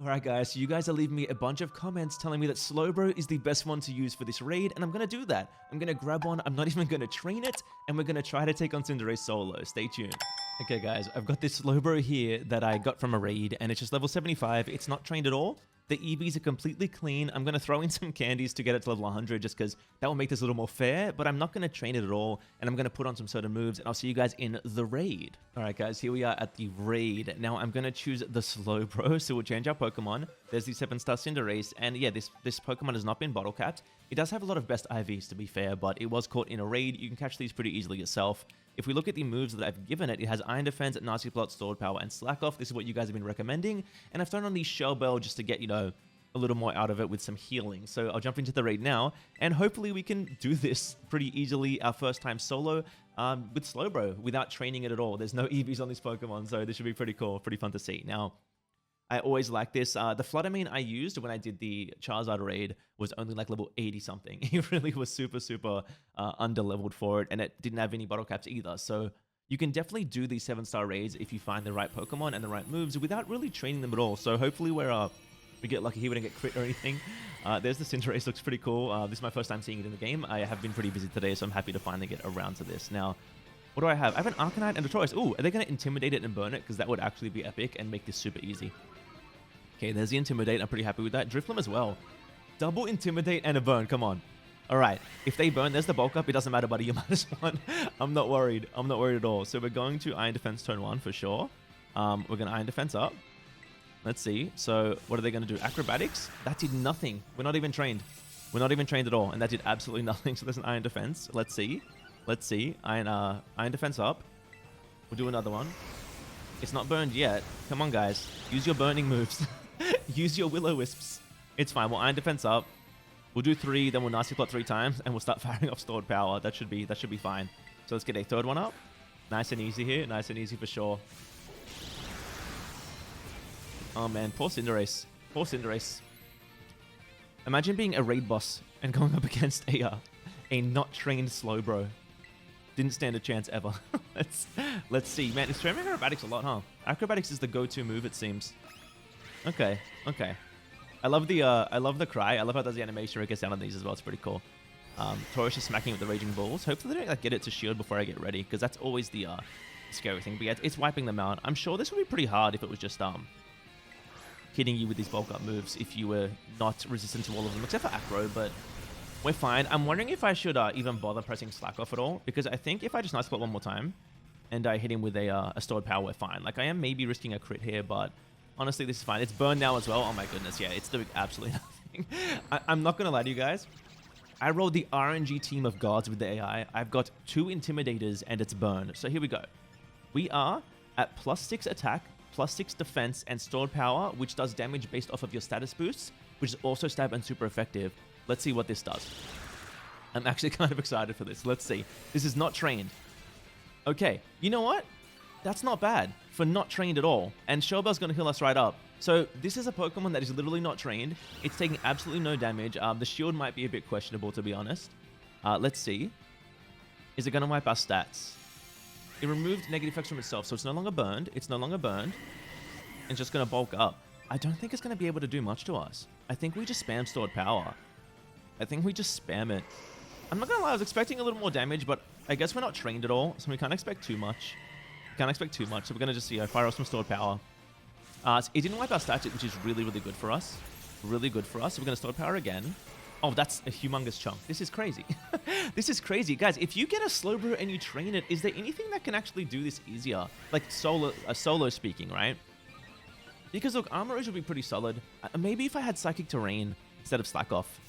Alright guys, so you guys are leaving me a bunch of comments telling me that Slowbro is the best one to use for this raid, and I'm gonna do that. I'm gonna grab one, I'm not even gonna train it, and we're gonna try to take on Cinderace solo. Stay tuned. Okay guys, I've got this Slowbro here that I got from a raid, and it's just level 75. It's not trained at all. The EVs are completely clean. I'm going to throw in some candies to get it to level 100 just because that will make this a little more fair, but I'm not going to train it at all, and I'm going to put on some certain moves, and I'll see you guys in the raid. Alright guys, here we are at the raid. Now I'm going to choose the Slowbro, so we'll change our Pokemon. There's the 7-star Cinderace, and yeah, this Pokemon has not been bottle capped. It does have a lot of best IVs to be fair, but it was caught in a raid. You can catch these pretty easily yourself. If we look at the moves that I've given it, it has Iron Defense, Nasty Plot, Sword Power, and Slack Off. This is what you guys have been recommending, and I've thrown on the Shell Bell just to get, you know, a little more out of it with some healing. So I'll jump into the raid now, and hopefully we can do this pretty easily our first time solo with Slowbro without training it at all. There's no EVs on this Pokemon, so this should be pretty cool, pretty fun to see. Now, I always like this. The Fluttermane I used when I did the Charizard raid was only like level 80 something. It really was super under-leveled for it, and it didn't have any bottle caps either. So you can definitely do these 7-star raids if you find the right Pokemon and the right moves without really training them at all. So hopefully we get lucky here, we don't get crit or anything. There's the Cinderace, looks pretty cool. This is my first time seeing it in the game. I have been pretty busy today, so I'm happy to finally get around to this. Now, what do I have? I have an Arcanine and a Taurus. Ooh, are they going to Intimidate it and burn it? Because that would actually be epic and make this super easy. Okay, there's the Intimidate. I'm pretty happy with that. Drifloon as well. Double Intimidate and a burn. Come on. All right. If they burn, there's the bulk up. It doesn't matter, buddy. You're -1. I'm not worried. I'm not worried at all. So we're going to Iron Defense turn 1 for sure. We're going to Iron Defense up. Let's see. So what are they going to do? Acrobatics? That did nothing. We're not even trained. We're not even trained at all. And that did absolutely nothing. So there's an Iron Defense. Let's see. Let's see. Iron Defense up. We'll do another one. It's not burned yet. Come on, guys. Use your burning moves. Use your Will-O-Wisps. It's fine. We'll Iron Defense up. We'll do 3, then we'll Nasty Plot 3 times, and we'll start firing off Stored Power. That should be fine. So let's get a third one up. Nice and easy here. Nice and easy for sure. Oh man, poor Cinderace. Poor Cinderace. Imagine being a raid boss and going up against a not trained Slowbro. Didn't stand a chance ever. Let's see. Man, it's throwing acrobatics a lot, huh? Acrobatics is the go-to move, it seems. Okay, okay. I love the cry. I love how it does the animation where it gets down on these as well. It's pretty cool. Taurus is smacking with the Raging Bulls. Hopefully they don't like, get it to shield before I get ready, because that's always the scary thing. But yeah, it's wiping them out. I'm sure this would be pretty hard if it was just hitting you with these bulk up moves if you were not resistant to all of them, except for Acro, but we're fine. I'm wondering if I should even bother pressing Slack Off at all, because I think if I just Nice Plot one more time and I hit him with a Stored Power, we're fine. Like, I am maybe risking a crit here, but honestly, this is fine. It's burned now as well. Oh my goodness, yeah, it's doing absolutely nothing. I'm not going to lie to you guys. I rolled the RNG team of gods with the AI. I've got 2 Intimidators and it's burned. So here we go. We are at +6 attack, +6 defense, and Stored Power, which does damage based off of your status boosts, which is also stab and super effective. Let's see what this does. I'm actually kind of excited for this. Let's see. This is not trained. Okay, you know what? That's not bad for not trained at all. And Shellbell's going to heal us right up. So this is a Pokemon that is literally not trained. It's taking absolutely no damage. The shield might be a bit questionable, to be honest. Let's see. Is it going to wipe our stats? It removed negative effects from itself, so it's no longer burned. It's no longer burned. It's just going to bulk up. I don't think it's going to be able to do much to us. I think we just spam Stored Power. I think we just spam it. I'm not going to lie, I was expecting a little more damage, but I guess we're not trained at all, so we can't expect too much. Can't expect too much, so we're going to just, fire off some Stored Power. It didn't wipe our stats, which is really good for us. Really good for us. So we're going to Stored Power again. Oh, that's a humongous chunk. This is crazy. This is crazy. Guys, if you get a Slowbro and you train it, is there anything that can actually do this easier? Like solo speaking, right? Because look, Armor Rouge would be pretty solid. Maybe if I had Psychic Terrain instead of Slack Off.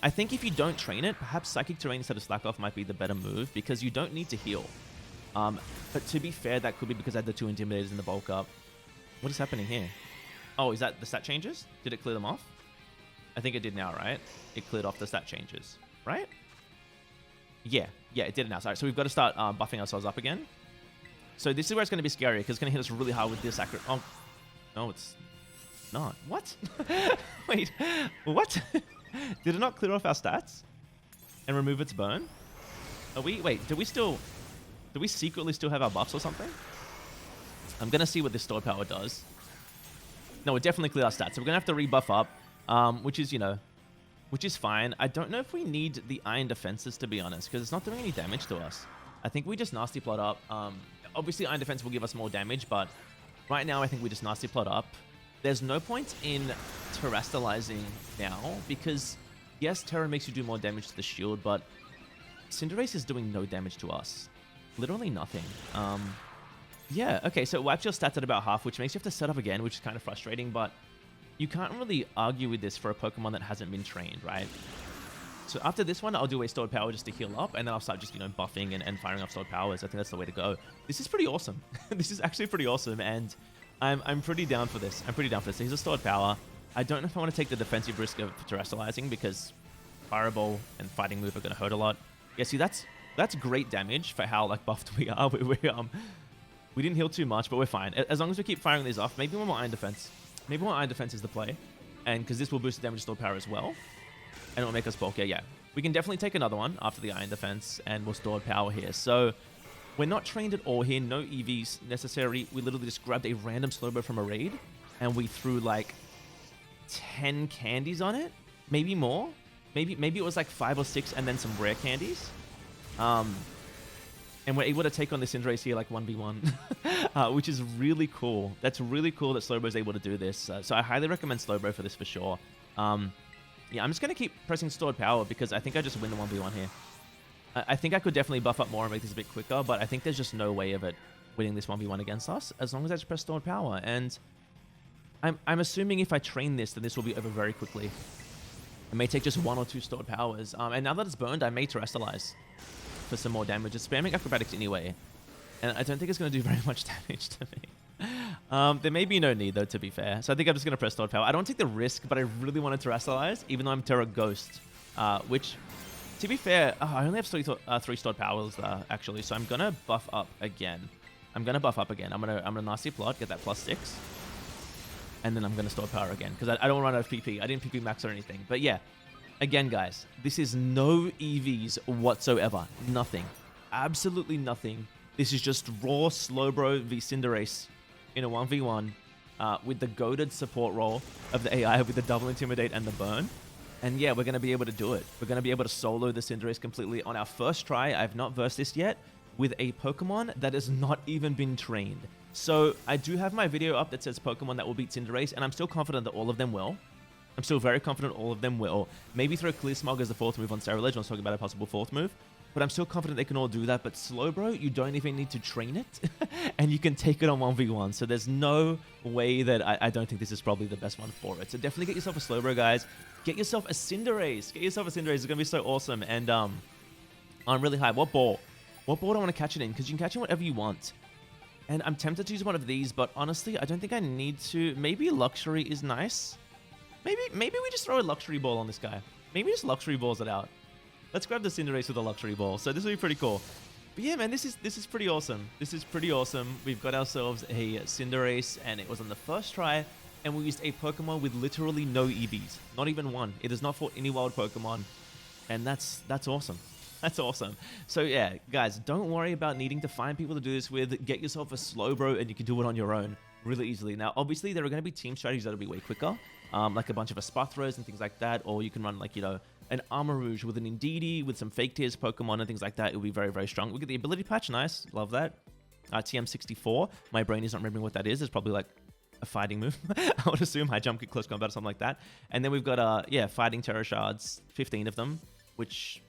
I think if you don't train it, perhaps Psychic Terrain instead of Slack Off might be the better move, because you don't need to heal. But to be fair, that could be because I had the 2 Intimidators in the bulk up. What is happening here? Oh, is that the stat changes? Did it clear them off? I think it did now, right? It cleared off the stat changes, right? Yeah, it did it now. Sorry, so we've got to start buffing ourselves up again. So this is where it's going to be scary, because it's going to hit us really hard with this accurate. Oh, no, it's not. What? Wait, what? Did it not clear off our stats and remove its burn? Are we? Wait, do we secretly still have our buffs or something? I'm going to see what this Stored Power does. No, it definitely cleared our stats. So we're going to have to rebuff up, which is, you know, which is fine. I don't know if we need the Iron Defenses, to be honest, because it's not doing any damage to us. I think we just Nasty Plot up. Obviously, Iron Defense will give us more damage, but right now I think we just Nasty Plot up. There's no point in Terastallizing now, because yes, Terra makes you do more damage to the shield, but Cinderace is doing no damage to us. Literally nothing. Yeah, okay, so it wipes your stats at about half, which makes you have to set up again, which is kind of frustrating, but you can't really argue with this for a Pokemon that hasn't been trained, right? So after this one, I'll do a Stored Power just to heal up, and then I'll start just, you know, buffing and firing up Stored Powers. I think that's the way to go. This is pretty awesome. This is actually pretty awesome, and I'm pretty down for this. I'm pretty down for this. Here's a Stored Power. I don't know if I want to take the defensive risk of Terastallizing, because Fireball and Fighting Move are going to hurt a lot. Yeah, see, that's great damage for how, like, buffed we are. We didn't heal too much, but we're fine. As long as we keep firing these off, maybe one more Iron Defense. Maybe one Iron Defense is the play. And because this will boost the damage Stored Power as well. And it will make us bulk. Yeah. We can definitely take another one after the Iron Defense, and we'll Stored Power here. So we're not trained at all here. No EVs necessary. We literally just grabbed a random Slowbro from a raid, and we threw like 10 candies on it. Maybe more. Maybe it was like 5 or 6 and then some rare candies. And we're able to take on the Cinderace here like 1v1, which is really cool. That's really cool that Slowbro is able to do this. So I highly recommend Slowbro for this for sure. Yeah, I'm just going to keep pressing Stored Power because I think I just win the 1v1 here. I think I could definitely buff up more and make this a bit quicker, but I think there's just no way of it winning this 1v1 against us as long as I just press Stored Power. And I'm assuming if I train this, then this will be over very quickly. It may take just 1 or 2 Stored Powers. And now that it's burned, I may Terastallize for some more damage. It's spamming Acrobatics anyway, and I don't think it's going to do very much damage to me. There may be no need, though, to be fair. So I think I'm just going to press Stored Power. I don't take the risk, but I really want to Terastallize, even though I'm Terra Ghost, which, to be fair, I only have 3 Stored Powers, actually, so I'm going to buff up again. I'm going to Nasty Plot, get that +6, and then I'm going to Stored Power again, because I don't run out of PP. I didn't PP max or anything. But yeah, again, guys, this is no EVs whatsoever. Nothing. Absolutely nothing. This is just raw Slowbro v Cinderace in a 1v1 with the goated support role of the AI with the double Intimidate and the burn. And yeah, we're going to be able to do it. We're going to be able to solo the Cinderace completely on our first try. I've not versed this yet with a Pokemon that has not even been trained. So I do have my video up that says Pokemon that will beat Cinderace, and I'm still confident that all of them will. I'm still very confident all of them will. Maybe throw Clear Smog as the 4th move on Scarlet when I was talking about a possible 4th move. But I'm still confident they can all do that. But Slowbro, you don't even need to train it. And you can take it on 1v1. So there's no way that I don't think this is probably the best one for it. So definitely get yourself a Slowbro, guys. Get yourself a Cinderace. Get yourself a Cinderace. It's going to be so awesome. And I'm really high. What ball? What ball do I want to catch it in? Because you can catch it whatever you want. And I'm tempted to use one of these. But honestly, I don't think I need to. Maybe Luxury is nice. Maybe we just throw a Luxury Ball on this guy. Maybe just Luxury Balls it out. Let's grab the Cinderace with a Luxury Ball. So this will be pretty cool. But yeah, man, this is pretty awesome. This is pretty awesome. We've got ourselves a Cinderace, and it was on the first try, and we used a Pokemon with literally no EVs. Not even one. It has not fought any wild Pokemon. And that's awesome. That's awesome. So yeah, guys, don't worry about needing to find people to do this with. Get yourself a Slowbro, and you can do it on your own really easily. Now, obviously, there are going to be team strategies that'll be way quicker. Like a bunch of Espathros and things like that, or you can run like, you know, an Armarouge with an Indeedee with some fake tiers Pokemon and things like that. It will be very, very strong. We get the ability patch, nice, love that. TM64, my brain is not remembering what that is. It's probably like a fighting move, I would assume. High jump, kick, close combat, or something like that. And then we've got yeah, fighting Terra Shards, 15 of them, which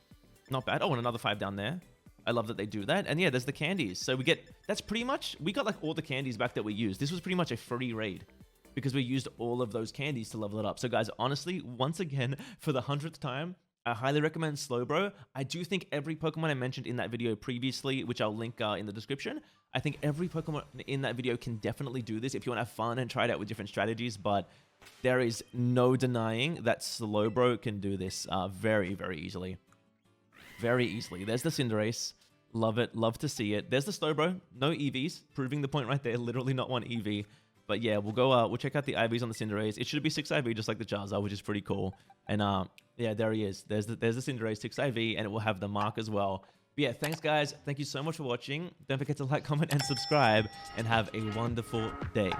not bad. Oh, and another 5 down there. I love that they do that. And yeah, there's the candies. So we get, that's pretty much, we got like all the candies back that we used. This was pretty much a free raid, because we used all of those candies to level it up. So guys, honestly, once again, for the 100th time, I highly recommend Slowbro. I do think every Pokemon I mentioned in that video previously, which I'll link in the description, I think every Pokemon in that video can definitely do this if you want to have fun and try it out with different strategies, but there is no denying that Slowbro can do this very, very easily. Very easily. There's the Cinderace. Love it. Love to see it. There's the Slowbro. No EVs. Proving the point right there. Literally not one EV. But yeah, we'll go. We'll check out the IVs on the Cinderace. It should be 6 IV, just like the Charizard, which is pretty cool. And yeah, there he is. There's the Cinderace 6 IV, and it will have the mark as well. But yeah, thanks guys. Thank you so much for watching. Don't forget to like, comment, and subscribe, and have a wonderful day.